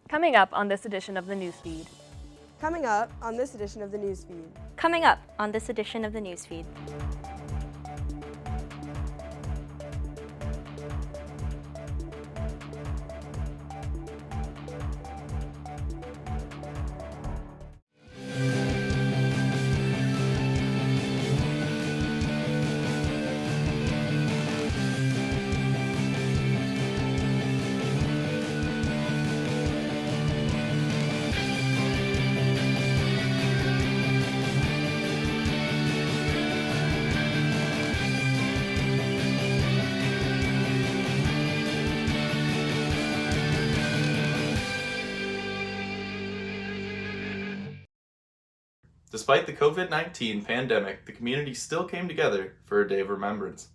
Coming up on this edition of the Newsfeed. Coming up on this edition of the Newsfeed. Coming up on this edition of the Newsfeed. Despite the COVID-19 pandemic, the community still came together for a day of remembrance.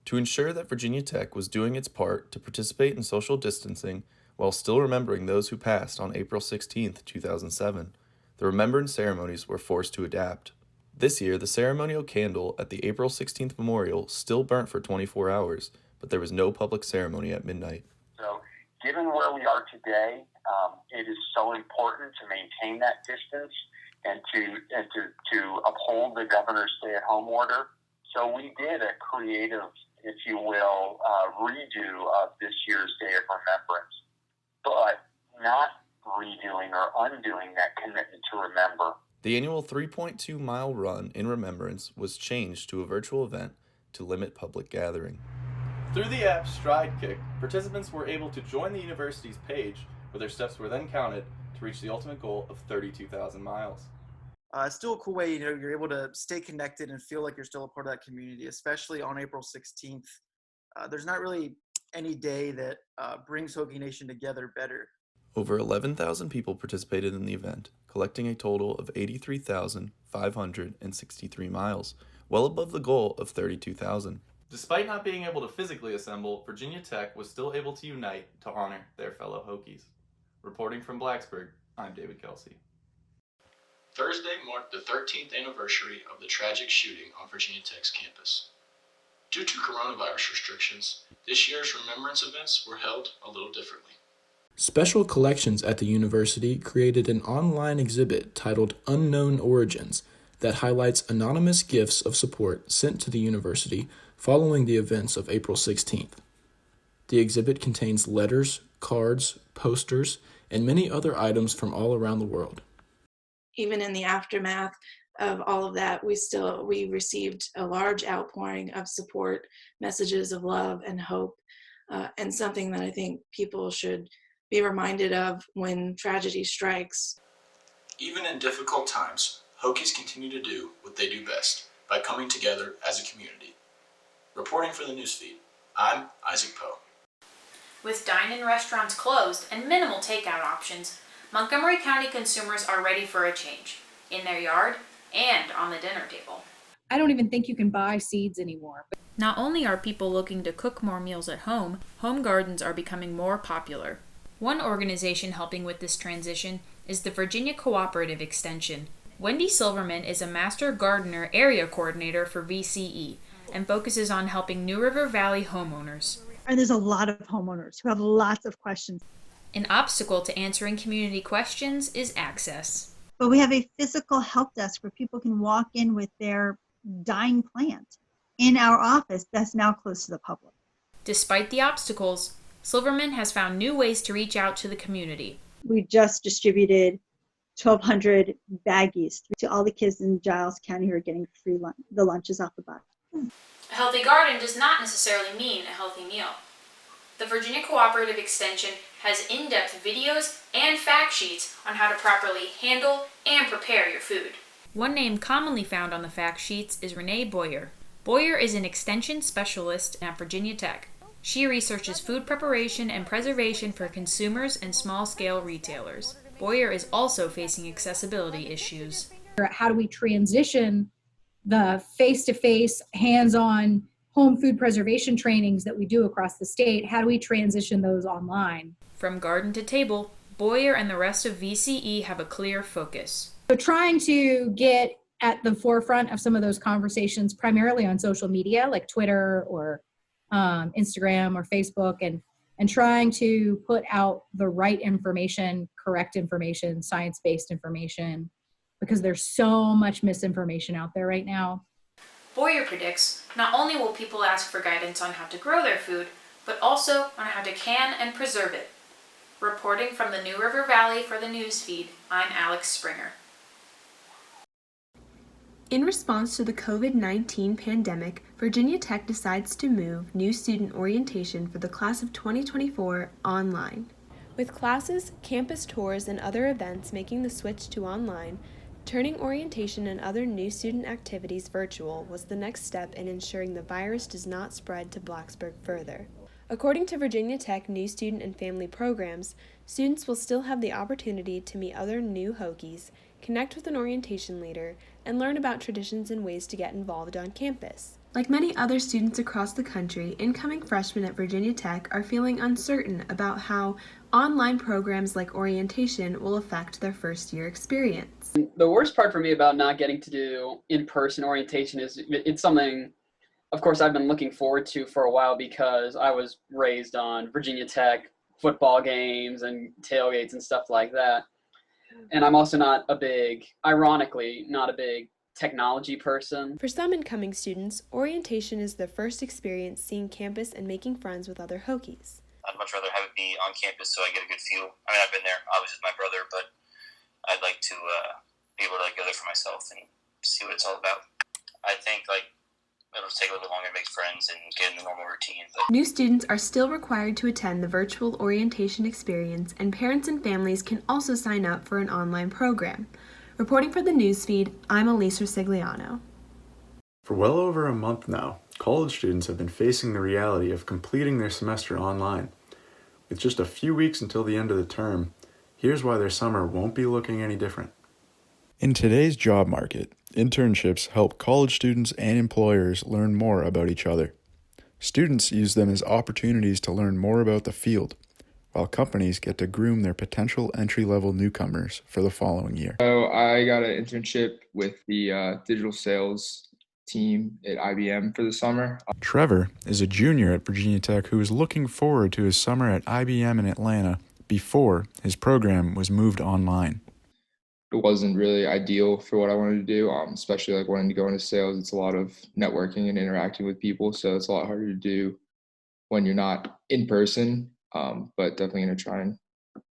To ensure that Virginia Tech was doing its part to participate in social distancing while still remembering those who passed on April 16, 2007, the remembrance ceremonies were forced to adapt. This year, the ceremonial candle at the April 16th memorial still burnt for 24 hours, but there was no public ceremony at midnight. So, given where we are today, it is so important to maintain that distance and to uphold the governor's stay-at-home order. So we did a creative, if you will, redo of this year's Day of Remembrance, but not redoing or undoing that commitment to remember. The annual 3.2-mile run in remembrance was changed to a virtual event to limit public gathering. Through the app Stride Kick, participants were able to join the university's page, where their steps were then counted to reach the ultimate goal of 32,000 miles. It's still a cool way, you're able to stay connected and feel like you're still a part of that community, especially on April 16th. There's not really any day that brings Hokie Nation together better. Over 11,000 people participated in the event, collecting a total of 83,563 miles, well above the goal of 32,000. Despite not being able to physically assemble, Virginia Tech was still able to unite to honor their fellow Hokies. Reporting from Blacksburg, I'm David Kelsey. Thursday marked the 13th anniversary of the tragic shooting on Virginia Tech's campus. Due to coronavirus restrictions, this year's remembrance events were held a little differently. Special Collections at the university created an online exhibit titled Unknown Origins that highlights anonymous gifts of support sent to the university following the events of April 16th. The exhibit contains letters, cards, posters, and many other items from all around the world. Even in the aftermath of all of that, we received a large outpouring of support, messages of love and hope, and something that I think people should be reminded of when tragedy strikes. Even in difficult times, Hokies continue to do what they do best, by coming together as a community. Reporting for the Newsfeed, I'm Isaac Poe. With dine-in restaurants closed and minimal takeout options, Montgomery County consumers are ready for a change, in their yard and on the dinner table. I don't even think you can buy seeds anymore. Not only are people looking to cook more meals at home gardens are becoming more popular. One organization helping with this transition is the Virginia Cooperative Extension. Wendy Silverman is a Master Gardener Area Coordinator for VCE and focuses on helping New River Valley homeowners. And there's a lot of homeowners who have lots of questions. An obstacle to answering community questions is access. But we have a physical help desk where people can walk in with their dying plant in our office that's now closed to the public. Despite the obstacles, Silverman has found new ways to reach out to the community. We just distributed 1,200 baggies to all the kids in Giles County who are getting free the lunches off the bus. A healthy garden does not necessarily mean a healthy meal. The Virginia Cooperative Extension has in-depth videos and fact sheets on how to properly handle and prepare your food. One name commonly found on the fact sheets is Renee Boyer. Boyer is an extension specialist at Virginia Tech. She researches food preparation and preservation for consumers and small-scale retailers. Boyer is also facing accessibility issues. How do we transition the face-to-face, hands-on home food preservation trainings that we do across the state? How do we transition those online? From garden to table, Boyer and the rest of VCE have a clear focus. So trying to get at the forefront of some of those conversations, primarily on social media like Twitter or Instagram or Facebook, and and trying to put out the right information, correct information, science-based information, because there's so much misinformation out there right now. Boyer predicts not only will people ask for guidance on how to grow their food, but also on how to can and preserve it. Reporting from the New River Valley for the Newsfeed, I'm Alex Springer. In response to the COVID-19 pandemic, Virginia Tech decides to move new student orientation for the class of 2024 online. With classes, campus tours, and other events making the switch to online, turning orientation and other new student activities virtual was the next step in ensuring the virus does not spread to Blacksburg further. According to Virginia Tech new student and family programs, students will still have the opportunity to meet other new Hokies, connect with an orientation leader, and learn about traditions and ways to get involved on campus. Like many other students across the country, incoming freshmen at Virginia Tech are feeling uncertain about how online programs like orientation will affect their first-year experience. The worst part for me about not getting to do in-person orientation is it's something, of course, I've been looking forward to for a while because I was raised on Virginia Tech football games and tailgates and stuff like that. And I'm also ironically, not a big technology person. For some incoming students, orientation is their first experience seeing campus and making friends with other Hokies. I'd much rather have it be on campus so I get a good feel. I mean, I've been there, obviously, with my brother, but I'd like to be able to go there for myself and see what it's all about. I think it'll take a little bit longer to make friends and get in the normal routine. But New students are still required to attend the virtual orientation experience, and parents and families can also sign up for an online program. Reporting for the Newsfeed, I'm Elise Rosigliano. For well over a month now, college students have been facing the reality of completing their semester online. With just a few weeks until the end of the term, here's why their summer won't be looking any different. In today's job market, internships help college students and employers learn more about each other. Students use them as opportunities to learn more about the field, while companies get to groom their potential entry-level newcomers for the following year. So I got an internship with the digital sales team at IBM for the summer. Trevor is a junior at Virginia Tech who is looking forward to his summer at IBM in Atlanta before his program was moved online. It wasn't really ideal for what I wanted to do, especially wanting to go into sales. It's a lot of networking and interacting with people, so it's a lot harder to do when you're not in person, but definitely going to try and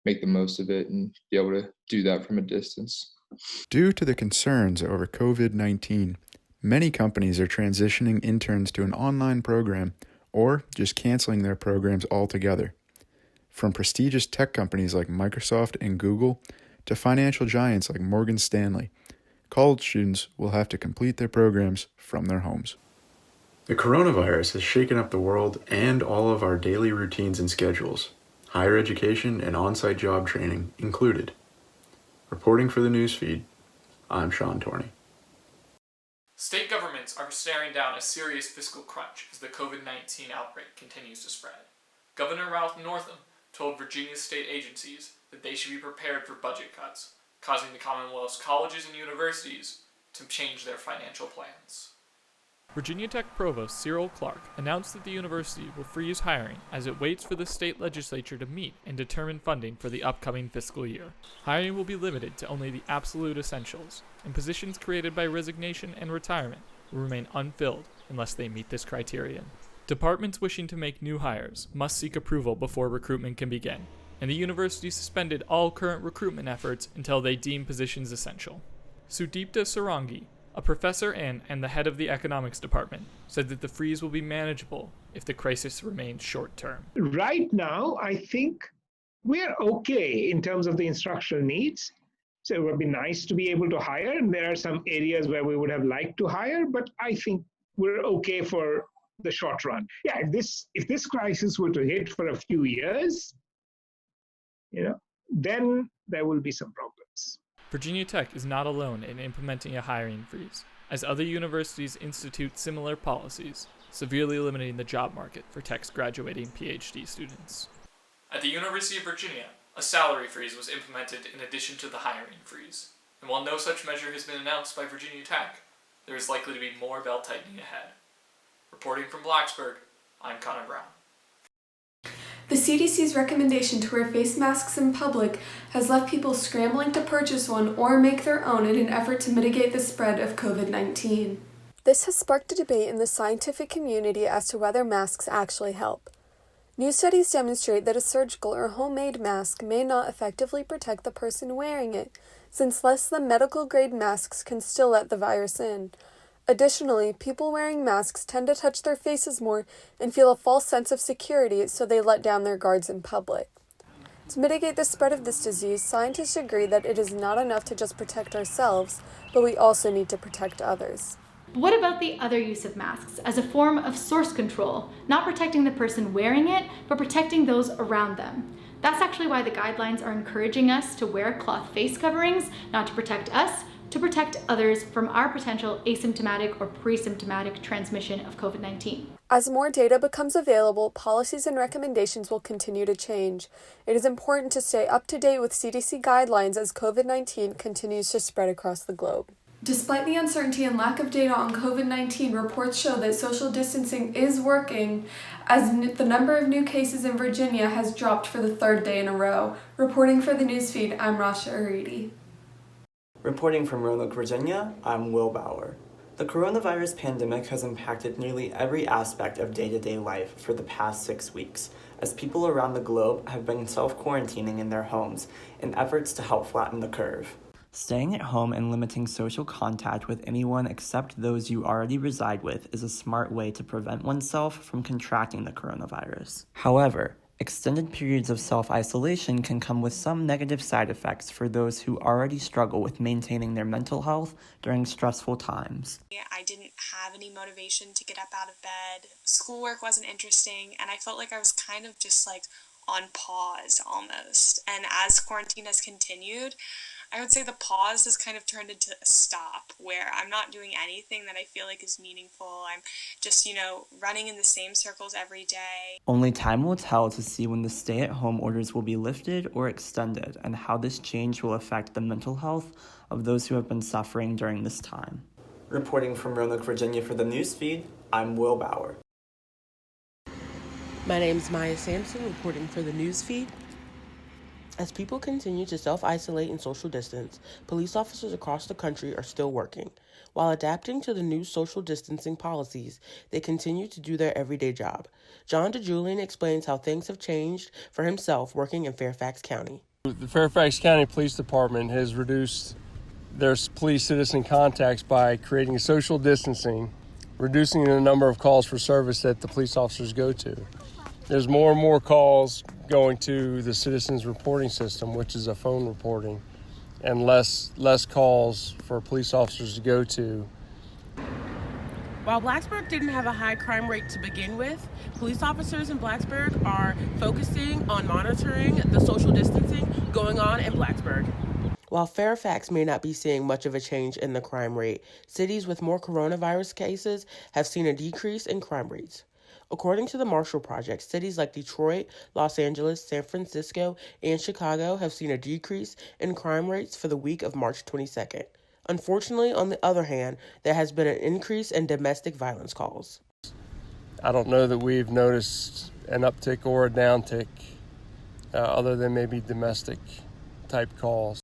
make the most of it and be able to do that from a distance. Due to the concerns over COVID-19, many companies are transitioning interns to an online program or just canceling their programs altogether. From prestigious tech companies like Microsoft and Google to financial giants like Morgan Stanley, college students will have to complete their programs from their homes. The coronavirus has shaken up the world and all of our daily routines and schedules, higher education and on-site job training included. Reporting for the Newsfeed, I'm Sean Torney. State governments are staring down a serious fiscal crunch as the COVID-19 outbreak continues to spread. Governor Ralph Northam told Virginia state agencies that they should be prepared for budget cuts, causing the Commonwealth's colleges and universities to change their financial plans. Virginia Tech Provost Cyril Clark announced that the university will freeze hiring as it waits for the state legislature to meet and determine funding for the upcoming fiscal year. Hiring will be limited to only the absolute essentials, and positions created by resignation and retirement will remain unfilled unless they meet this criterion. Departments wishing to make new hires must seek approval before recruitment can begin, and the university suspended all current recruitment efforts until they deem positions essential. Sudipta Sarangi, a professor in and the head of the economics department, said that the freeze will be manageable if the crisis remains short-term. Right now, I think we're okay in terms of the instructional needs. So it would be nice to be able to hire, and there are some areas where we would have liked to hire, but I think we're okay for the short run. Yeah, if this crisis were to hit for a few years, then there will be some problems. Virginia Tech is not alone in implementing a hiring freeze, as other universities institute similar policies, severely limiting the job market for Tech's graduating PhD students. At the University of Virginia, a salary freeze was implemented in addition to the hiring freeze, and while no such measure has been announced by Virginia Tech, there is likely to be more belt-tightening ahead. Reporting from Blacksburg, I'm Connor Brown. The CDC's recommendation to wear face masks in public has left people scrambling to purchase one or make their own in an effort to mitigate the spread of COVID-19. This has sparked a debate in the scientific community as to whether masks actually help. New studies demonstrate that a surgical or homemade mask may not effectively protect the person wearing it, since less than medical-grade masks can still let the virus in. Additionally, people wearing masks tend to touch their faces more and feel a false sense of security, so they let down their guards in public. To mitigate the spread of this disease, scientists agree that it is not enough to just protect ourselves, but we also need to protect others. What about the other use of masks as a form of source control, not protecting the person wearing it, but protecting those around them? That's actually why the guidelines are encouraging us to wear cloth face coverings, not to protect us, to protect others from our potential asymptomatic or pre-symptomatic transmission of COVID-19. As more data becomes available, policies and recommendations will continue to change. It is important to stay up to date with CDC guidelines as COVID-19 continues to spread across the globe. Despite the uncertainty and lack of data on COVID-19, reports show that social distancing is working, as the number of new cases in Virginia has dropped for the third day in a row. Reporting for the newsfeed, I'm Rasha Aridi. Reporting from Roanoke, Virginia, I'm Will Bauer. The coronavirus pandemic has impacted nearly every aspect of day-to-day life for the past 6 weeks, as people around the globe have been self-quarantining in their homes in efforts to help flatten the curve. Staying at home and limiting social contact with anyone except those you already reside with is a smart way to prevent oneself from contracting the coronavirus. However, extended periods of self-isolation can come with some negative side effects for those who already struggle with maintaining their mental health during stressful times. I didn't have any motivation to get up out of bed. Schoolwork wasn't interesting, and I felt like I was kind of just like on pause almost. And as quarantine has continued, I would say the pause has kind of turned into a stop where I'm not doing anything that I feel like is meaningful. I'm just, running in the same circles every day. Only time will tell to see when the stay-at-home orders will be lifted or extended and how this change will affect the mental health of those who have been suffering during this time. Reporting from Roanoke, Virginia for the newsfeed, I'm Will Bauer. My name is Maya Sampson, reporting for the newsfeed. As people continue to self-isolate and social distance, police officers across the country are still working. While adapting to the new social distancing policies, they continue to do their everyday job. John DeJulian explains how things have changed for himself working in Fairfax County. The Fairfax County Police Department has reduced their police-citizen contacts by creating social distancing, reducing the number of calls for service that the police officers go to. There's more and more calls going to the citizens reporting system, which is a phone reporting, and less calls for police officers to go to. While Blacksburg didn't have a high crime rate to begin with, police officers in Blacksburg are focusing on monitoring the social distancing going on in Blacksburg. While Fairfax may not be seeing much of a change in the crime rate, cities with more coronavirus cases have seen a decrease in crime rates. According to the Marshall Project, cities like Detroit, Los Angeles, San Francisco, and Chicago have seen a decrease in crime rates for the week of March 22nd. Unfortunately, on the other hand, there has been an increase in domestic violence calls. I don't know that we've noticed an uptick or a downtick other than maybe domestic type calls.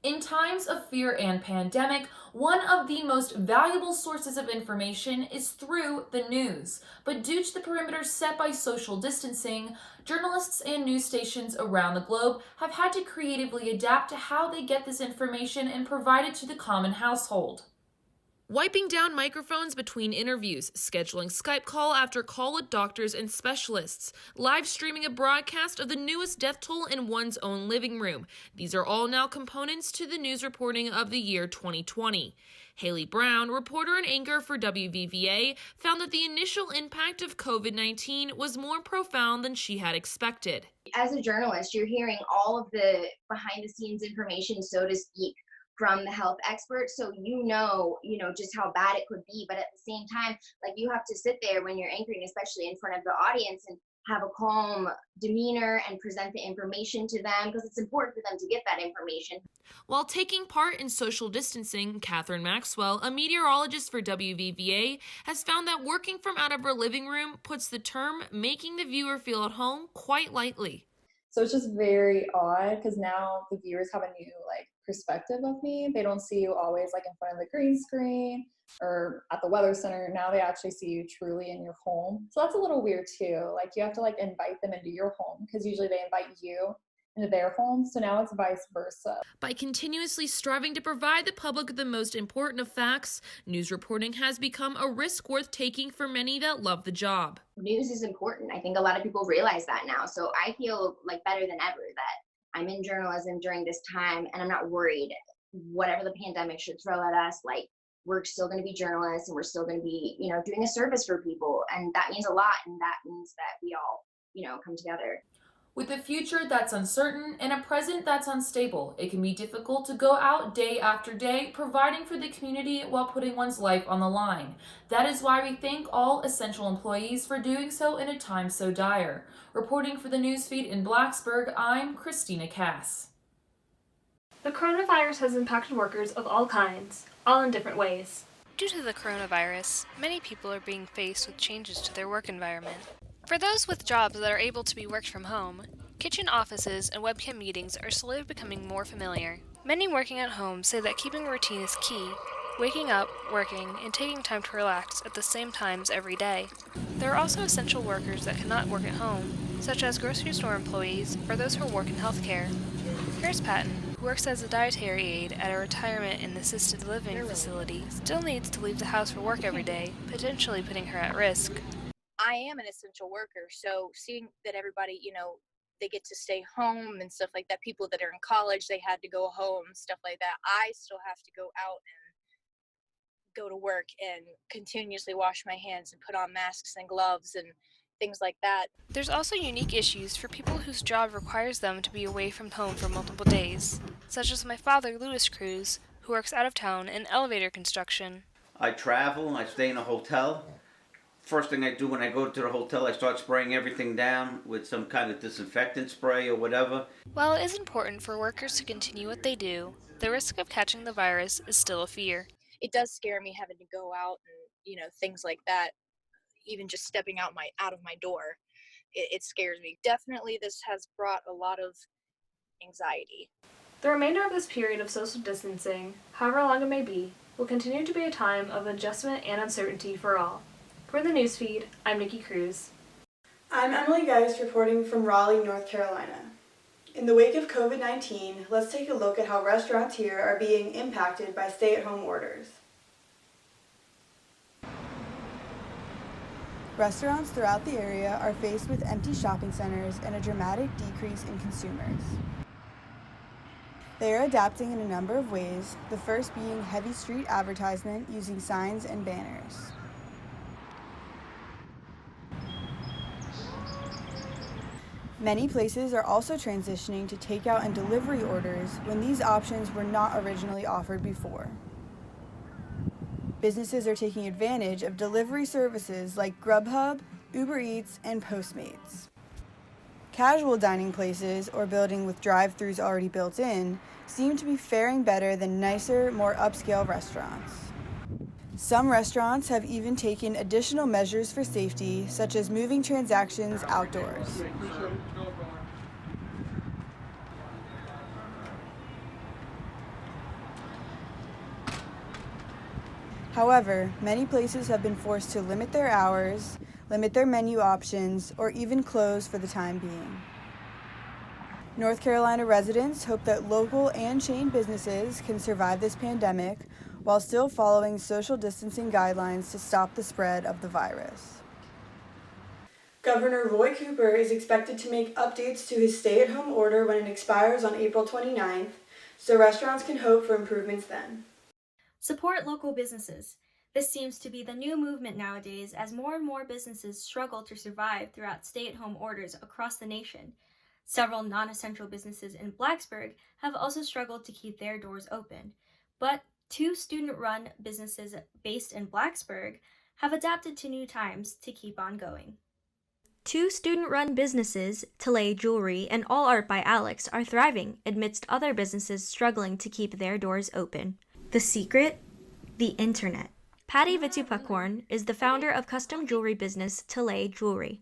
In times of fear and pandemic, one of the most valuable sources of information is through the news. But due to the perimeters set by social distancing, journalists and news stations around the globe have had to creatively adapt to how they get this information and provide it to the common household. Wiping down microphones between interviews, scheduling Skype call after call with doctors and specialists, live streaming a broadcast of the newest death toll in one's own living room. These are all now components to the news reporting of the year 2020. Haley Brown, reporter and anchor for WVVA, found that the initial impact of COVID-19 was more profound than she had expected. As a journalist, you're hearing all of the behind-the-scenes information, so to speak, from the health experts, so you know just how bad it could be. But at the same time, like, you have to sit there when you're anchoring, especially in front of the audience, and have a calm demeanor and present the information to them, because it's important for them to get that information. While taking part in social distancing, Catherine Maxwell, a meteorologist for WVVA, has found that working from out of her living room puts the term making the viewer feel at home quite lightly. So it's just very odd because now the viewers have a new perspective of me. They don't see you always in front of the green screen or at the weather center. Now they actually see you truly in your home. So that's a little weird too. You have to invite them into your home, because usually they invite you into their home. So now it's vice versa. By continuously striving to provide the public with the most important of facts, news reporting has become a risk worth taking for many that love the job. News is important. I think a lot of people realize that now. So I feel better than ever that I'm in journalism during this time, and I'm not worried. Whatever the pandemic should throw at us, we're still going to be journalists, and we're still going to be, doing a service for people. And that means a lot. And that means that we all, come together. With a future that's uncertain and a present that's unstable, it can be difficult to go out day after day, providing for the community while putting one's life on the line. That is why we thank all essential employees for doing so in a time so dire. Reporting for the newsfeed in Blacksburg, I'm Christina Cass. The coronavirus has impacted workers of all kinds, all in different ways. Due to the coronavirus, many people are being faced with changes to their work environment. For those with jobs that are able to be worked from home, kitchen offices and webcam meetings are slowly becoming more familiar. Many working at home say that keeping a routine is key, waking up, working, and taking time to relax at the same times every day. There are also essential workers that cannot work at home, such as grocery store employees or those who work in healthcare. Here's Patton, who works as a dietary aide at a retirement and assisted living facility, still needs to leave the house for work every day, potentially putting her at risk. I am an essential worker, so seeing that everybody, they get to stay home and stuff like that, people that are in college, they had to go home, stuff like that. I still have to go out and go to work and continuously wash my hands and put on masks and gloves and things like that. There's also unique issues for people whose job requires them to be away from home for multiple days, such as my father, Louis Cruz, who works out of town in elevator construction. I travel and I stay in a hotel. First thing I do when I go to the hotel, I start spraying everything down with some kind of disinfectant spray or whatever. While it is important for workers to continue what they do, the risk of catching the virus is still a fear. It does scare me having to go out and, things like that. Even just stepping out of my door, it scares me. Definitely this has brought a lot of anxiety. The remainder of this period of social distancing, however long it may be, will continue to be a time of adjustment and uncertainty for all. For the newsfeed, I'm Nikki Cruz. I'm Emily Geist reporting from Raleigh, North Carolina. In the wake of COVID-19, let's take a look at how restaurants here are being impacted by stay-at-home orders. Restaurants throughout the area are faced with empty shopping centers and a dramatic decrease in consumers. They are adapting in a number of ways, the first being heavy street advertisement using signs and banners. Many places are also transitioning to takeout and delivery orders when these options were not originally offered before. Businesses are taking advantage of delivery services like Grubhub, Uber Eats, and Postmates. Casual dining places, or building with drive-thrus already built in, seem to be faring better than nicer, more upscale restaurants. Some restaurants have even taken additional measures for safety, such as moving transactions outdoors. However, many places have been forced to limit their hours, limit their menu options, or even close for the time being. North Carolina residents hope that local and chain businesses can survive this pandemic while still following social distancing guidelines to stop the spread of the virus. Governor Roy Cooper is expected to make updates to his stay-at-home order when it expires on April 29th, so restaurants can hope for improvements then. Support local businesses. This seems to be the new movement nowadays as more and more businesses struggle to survive throughout stay-at-home orders across the nation. Several non-essential businesses in Blacksburg have also struggled to keep their doors open, but 2 student-run businesses based in Blacksburg have adapted to new times to keep on going. Two student-run businesses, Tillay Jewelry and All Art by Alex, are thriving amidst other businesses struggling to keep their doors open. The secret? The internet. Patty Vitupakorn is the founder of custom jewelry business Tillay Jewelry.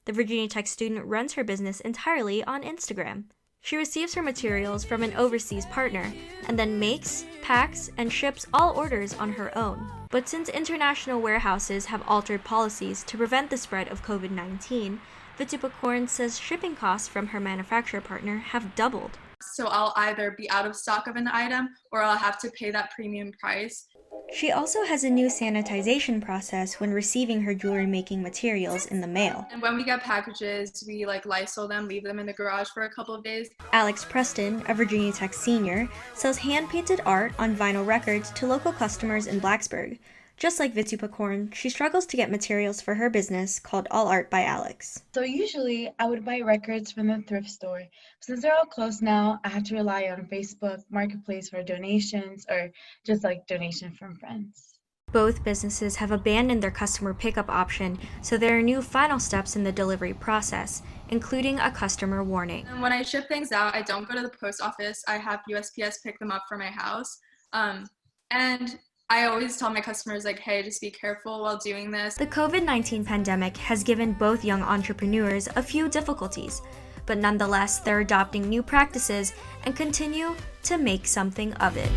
The Virginia Tech student runs her business entirely on Instagram. She receives her materials from an overseas partner and then makes, packs, and ships all orders on her own. But since international warehouses have altered policies to prevent the spread of COVID-19, Vitupakorn says shipping costs from her manufacturer partner have doubled. So I'll either be out of stock of an item or I'll have to pay that premium price. She also has a new sanitization process when receiving her jewelry making materials in the mail. And when we get packages, we Lysol them, leave them in the garage for a couple of days. Alex Preston, a Virginia Tech senior, sells hand-painted art on vinyl records to local customers in Blacksburg. Just like Vitupakorn, she struggles to get materials for her business called All Art by Alex. So usually I would buy records from the thrift store. Since they're all closed now, I have to rely on Facebook Marketplace for donations or just donation from friends. Both businesses have abandoned their customer pickup option, so there are new final steps in the delivery process, including a customer warning. And when I ship things out, I don't go to the post office. I have USPS pick them up for my house. And I always tell my customers, hey, just be careful while doing this. The COVID-19 pandemic has given both young entrepreneurs a few difficulties, but nonetheless, they're adopting new practices and continue to make something of it.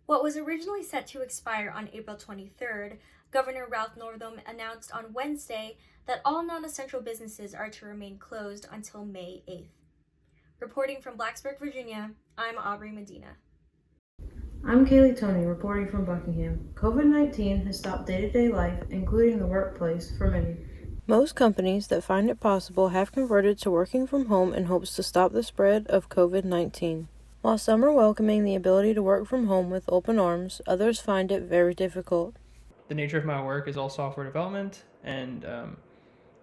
What was originally set to expire on April 23rd, Governor Ralph Northam announced on Wednesday that all non-essential businesses are to remain closed until May 8th. Reporting from Blacksburg, Virginia, I'm Aubrey Medina. I'm Kaylee Tony, reporting from Buckingham. COVID-19 has stopped day-to-day life, including the workplace, for many. Most companies that find it possible have converted to working from home in hopes to stop the spread of COVID-19. While some are welcoming the ability to work from home with open arms, others find it very difficult. The nature of my work is all software development, and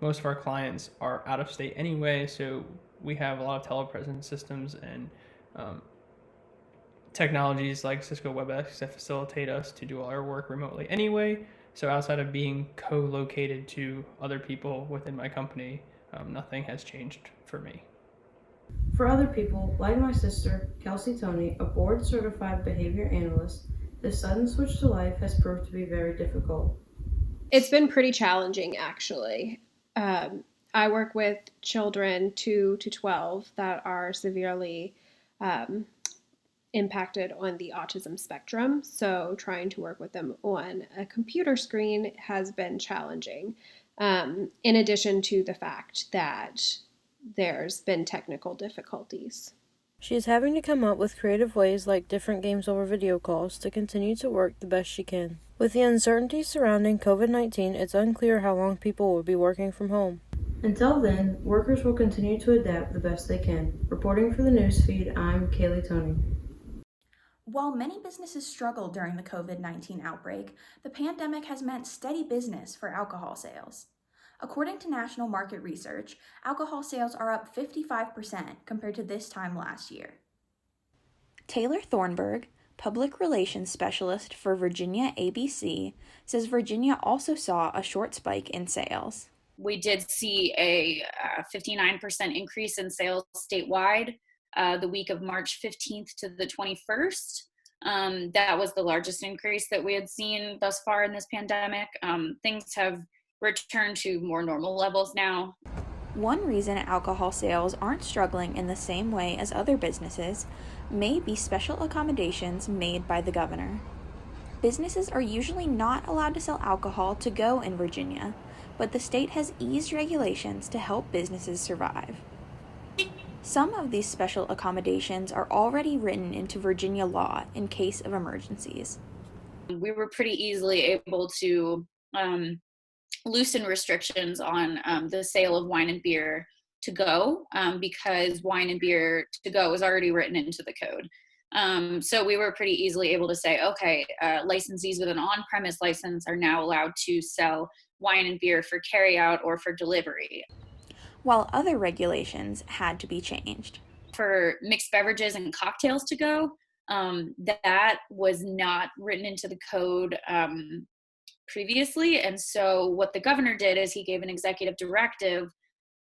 most of our clients are out of state anyway, so we have a lot of telepresence systems and technologies like Cisco WebEx that facilitate us to do all our work remotely anyway. So outside of being co-located to other people within my company, nothing has changed for me. For other people, like my sister, Kelsey Tony, a board-certified behavior analyst, this sudden switch to life has proved to be very difficult. It's been pretty challenging, actually. I work with children 2 to 12 that are severely impacted on the autism spectrum, so trying to work with them on a computer screen has been challenging, in addition to the fact that there's been technical difficulties. She is having to come up with creative ways like different games over video calls to continue to work the best she can. With the uncertainty surrounding COVID-19, it's unclear how long people will be working from home. Until then, workers will continue to adapt the best they can. Reporting for the newsfeed, I'm Kaylee Tony. While many businesses struggled during the COVID-19 outbreak, the pandemic has meant steady business for alcohol sales. According to National Market Research, alcohol sales are up 55% compared to this time last year. Taylor Thornburg, public relations specialist for Virginia ABC, says Virginia also saw a short spike in sales. We did see a 59% increase in sales statewide the week of March 15th to the 21st. That was the largest increase that we had seen thus far in this pandemic. Things have returned to more normal levels now. One reason alcohol sales aren't struggling in the same way as other businesses may be special accommodations made by the governor. Businesses are usually not allowed to sell alcohol to go in Virginia, but the state has eased regulations to help businesses survive. Some of these special accommodations are already written into Virginia law in case of emergencies. We were pretty easily able to loosen restrictions on the sale of wine and beer to go because wine and beer to go was already written into the code. So we were pretty easily able to say, okay, licensees with an on-premise license are now allowed to sell wine and beer for carryout or for delivery. While other regulations had to be changed. For mixed beverages and cocktails to go, that was not written into the code previously. And so what the governor did is he gave an executive directive,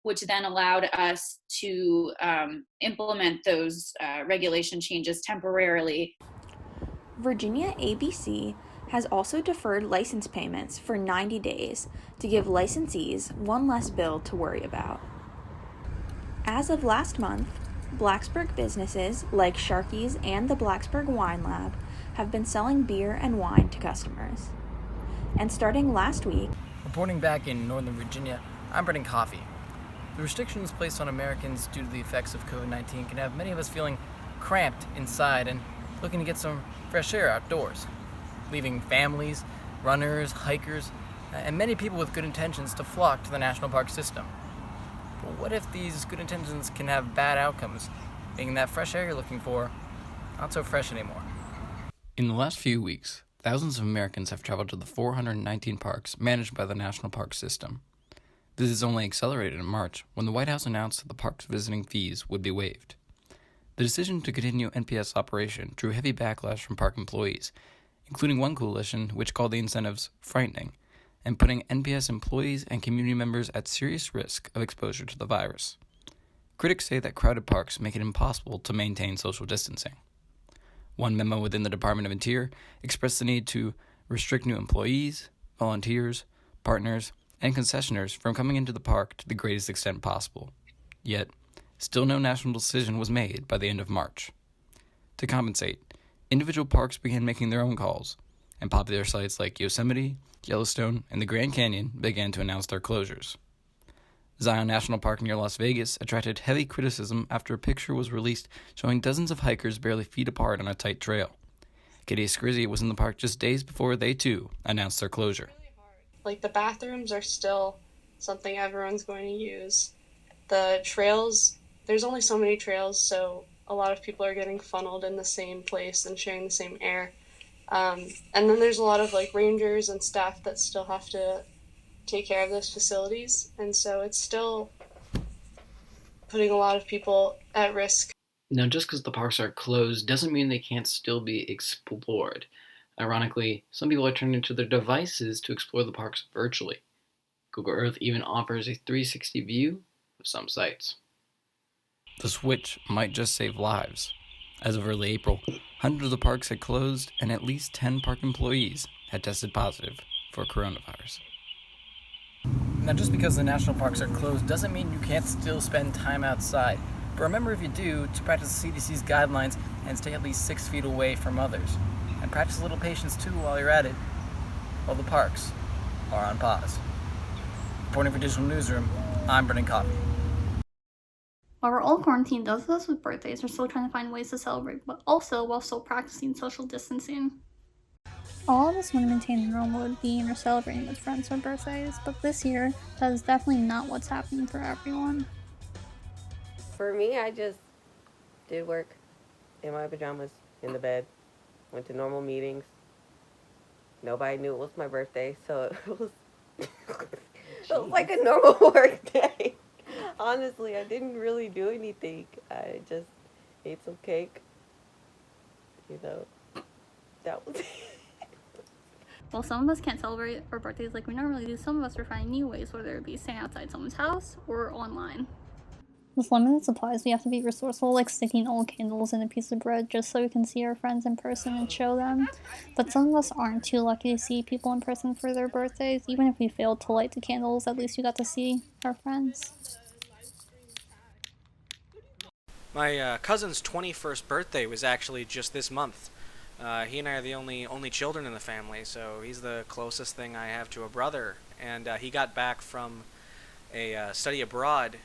which then allowed us to implement those regulation changes temporarily. Virginia ABC has also deferred license payments for 90 days to give licensees one less bill to worry about. As of last month, Blacksburg businesses like Sharky's and the Blacksburg Wine Lab have been selling beer and wine to customers. And starting last week, reporting back in Northern Virginia, I'm Brendan Coffey. The restrictions placed on Americans due to the effects of COVID-19 can have many of us feeling cramped inside and looking to get some fresh air outdoors, leaving families, runners, hikers, and many people with good intentions to flock to the national park system. But what if these good intentions can have bad outcomes, making that fresh air you're looking for not so fresh anymore? In the last few weeks, thousands of Americans have traveled to the 419 parks managed by the National Park System. This is only accelerated in March when the White House announced that the park's visiting fees would be waived. The decision to continue NPS operation drew heavy backlash from park employees, including one coalition which called the incentives frightening and putting NPS employees and community members at serious risk of exposure to the virus. Critics say that crowded parks make it impossible to maintain social distancing. One memo within the Department of Interior expressed the need to restrict new employees, volunteers, partners, and concessioners from coming into the park to the greatest extent possible. Yet, still no national decision was made by the end of March. To compensate, individual parks began making their own calls, and popular sites like Yosemite, Yellowstone, and the Grand Canyon began to announce their closures. Zion National Park near Las Vegas attracted heavy criticism after a picture was released showing dozens of hikers barely feet apart on a tight trail. Katie Scrizzy was in the park just days before they, too, announced their closure. Like, the bathrooms are still something everyone's going to use. The trails, there's only so many trails, so a lot of people are getting funneled in the same place and sharing the same air. And then there's a lot of, like, rangers and staff that still have to take care of those facilities, and so it's still putting a lot of people at risk. Now, just because the parks are closed doesn't mean they can't still be explored. Ironically, some people are turning to their devices to explore the parks virtually. Google Earth even offers a 360 view of some sites. The switch might just save lives. As of early April, hundreds of parks had closed and at least 10 park employees had tested positive for coronavirus. Now, just because the national parks are closed doesn't mean you can't still spend time outside. But remember, if you do, to practice the CDC's guidelines and stay at least 6 feet away from others. And practice a little patience too while you're at it, while the parks are on pause. Reporting for Digital Newsroom, I'm Brendan Coffey. While we're all quarantined, those of us with birthdays are still trying to find ways to celebrate, but also while still practicing social distancing. All of us want to maintain normal routine or celebrating with friends for birthdays, but this year, that is definitely not what's happening for everyone. For me, I just did work in my pajamas in the bed, went to normal meetings. Nobody knew it was my birthday, so it was like a normal work day. Honestly, I didn't really do anything. I just ate some cake. You know, that was it. While some of us can't celebrate our birthdays like we normally do, some of us are finding new ways, whether it be staying outside someone's house or online. With limited supplies, we have to be resourceful, like sticking old candles in a piece of bread just so we can see our friends in person and show them. But some of us aren't too lucky to see people in person for their birthdays. Even if we failed to light the candles, at least we got to see our friends. My cousin's 21st birthday was actually just this month. He and I are the only children in the family, so he's the closest thing I have to a brother. And he got back from a study abroad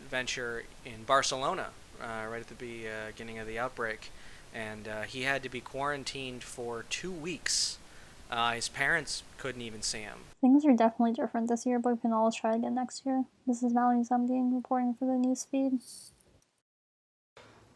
venture in Barcelona right at the beginning of the outbreak, and he had to be quarantined for 2 weeks. His parents couldn't even see him. Things are definitely different this year, but we can always try again next year. This is Melanie Zumdian reporting for the newsfeed.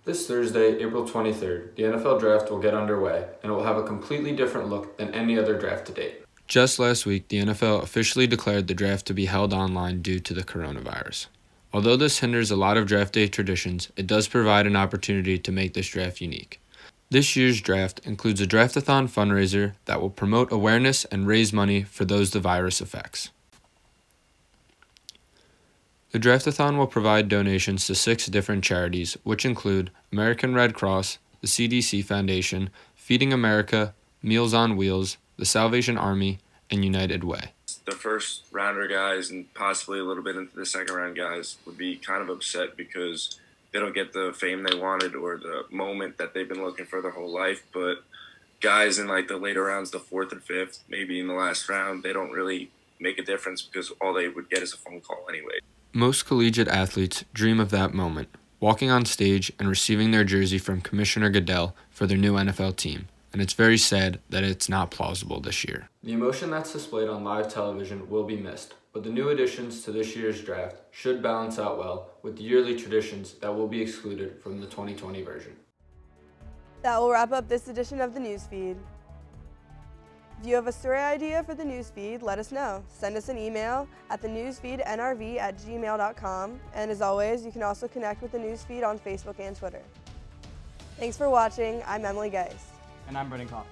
This Thursday, April 23rd, the NFL Draft will get underway, and it will have a completely different look than any other draft to date. Just last week, the NFL officially declared the draft to be held online due to the coronavirus. Although this hinders a lot of draft day traditions, it does provide an opportunity to make this draft unique. This year's draft includes a draftathon fundraiser that will promote awareness and raise money for those the virus affects. The draftathon will provide donations to 6 different charities, which include American Red Cross, the CDC Foundation, Feeding America, Meals on Wheels, the Salvation Army, and United Way. The first rounder guys and possibly a little bit into the second round guys would be kind of upset because they don't get the fame they wanted or the moment that they've been looking for their whole life. But guys in like the later rounds, the 4th and 5th, maybe in the last round, they don't really make a difference because all they would get is a phone call anyway. Most collegiate athletes dream of that moment, walking on stage and receiving their jersey from Commissioner Goodell for their new NFL team. And it's very sad that it's not plausible this year. The emotion that's displayed on live television will be missed, but the new additions to this year's draft should balance out well with the yearly traditions that will be excluded from the 2020 version. That will wrap up this edition of the Newsfeed. If you have a story idea for the Newsfeed, let us know. Send us an email at thenewsfeednrv@gmail.com, and as always, you can also connect with the Newsfeed on Facebook and Twitter. Thanks for watching. I'm Emily Geis. And I'm Brendan Coffey.